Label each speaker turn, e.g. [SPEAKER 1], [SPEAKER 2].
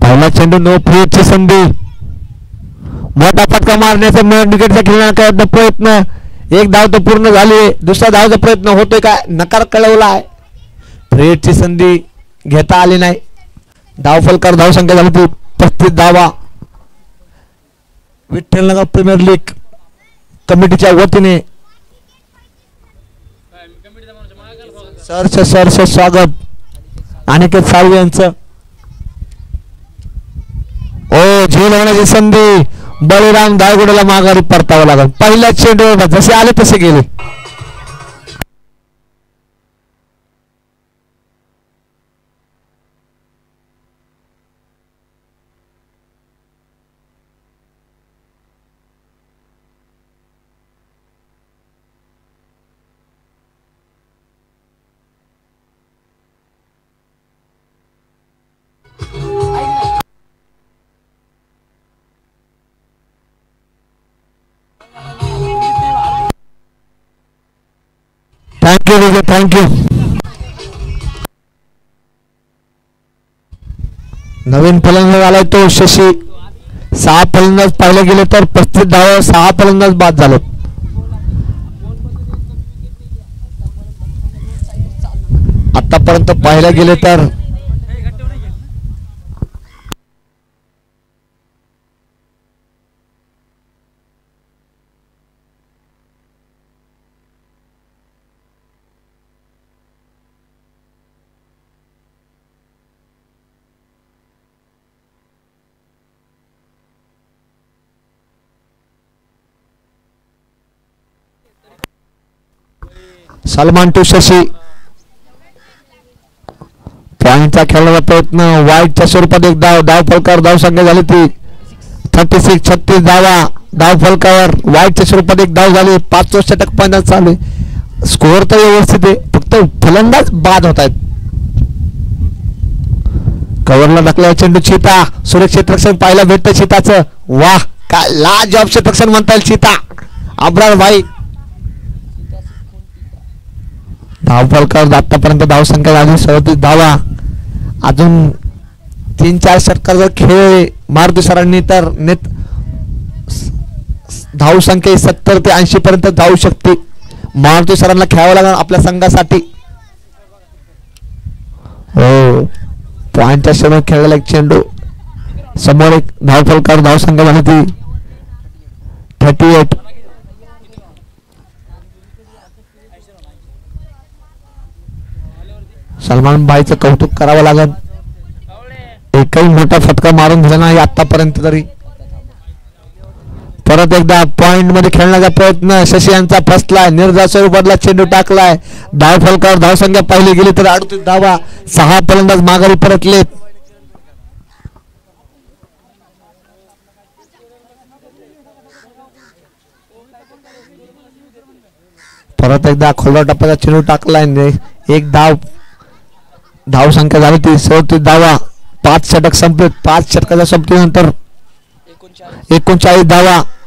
[SPEAKER 1] पहिला चेंडू नो फ्रीची संधी, मोठा फटका मारण्याचा विकेटच्या खेळण्याचा प्रयत्न, एक धाव तर पूर्ण झाली, दुसरा धावचा प्रयत्न होतोय का, नकार कळवला आहे. फ्रीची संधी घेता आली नाही. धाव फलकार धाव संख्या झाली ती 35 धावा. विठ्ठलनगर प्रीमियर लीग कमिटीच्या वतीने सरस स्वागत अनिकेत साळवे यांचं. ओ झेल होण्याची संधी, बळीराम दायगुडेला माघारी परतावं लागेल. पहिल्या चेंडूवर जसे आले तसे गेले. Thank you thank you. नवीन फलंदाज आलाय तो शशी. 6 फलंदाज पाहिले गेले तर 35 धावा, 6 फलंदाज बाद झाले. आतापर्यंत पाहिले गेले तर सलमान टू शशी. पॉइंटचा खेळण्याचा प्रयत्न, वाईटच्या स्वरूपात एक धाव, धाव फलकावर धाव संख्या झाली ती 36 धावा. धाव फलकावर वाईटच्या स्वरूपात एक धाव झाली. 5 षटक पॉइंट चालू. स्कोअर तर व्यवस्थित आहे, फक्त फलंदाज बाद होत आहेत. कव्हरला टाकला चेंडू, चिता सुरक्षित रक्षण पाहायला भेटतं चिताचं. वाह, काय लाजवाब क्षेत्ररक्षण म्हणता येईल चिता. अब्रार भाई. धाव फलकावर आतापर्यंत धाव संख्या झाली 37 धावा. अजून 3-4 षटकाचा खेळ मारुती सरांनी तर धाव संख्या 70 ते 80 पर्यंत जाऊ शकते. मारुती सरांना खेळावं लागणार आपल्या संघासाठी. हो, पॉइंटच्या समोर खेळलेला एक चेंडू, समोर एक धाव फलकावर धाव संख्या झाली ती 38. सलमान भाईचं कौतुक करावं लागेल, एकही मोठा फटका मारून दिला नाही आतापर्यंत तरी. परत एकदा पॉइंट मध्ये खेळण्याचा प्रयत्न, शशी यांचा फसलाय, निर्धार स्वरूपातला चेंडू टाकलाय. धाव फलकावर धाव संख्या पाहिली गेली तर 38 धावा. 6 फलंदाज माघारी परतलेत. परत एकदा खोलवा टप्प्याचा चेंडू टाकलाय, एक धाव संख्या झाली ती 37 धावा. 5 षटक संपले. 5 षटकाच्या संपल्यानंतर 39 धावा.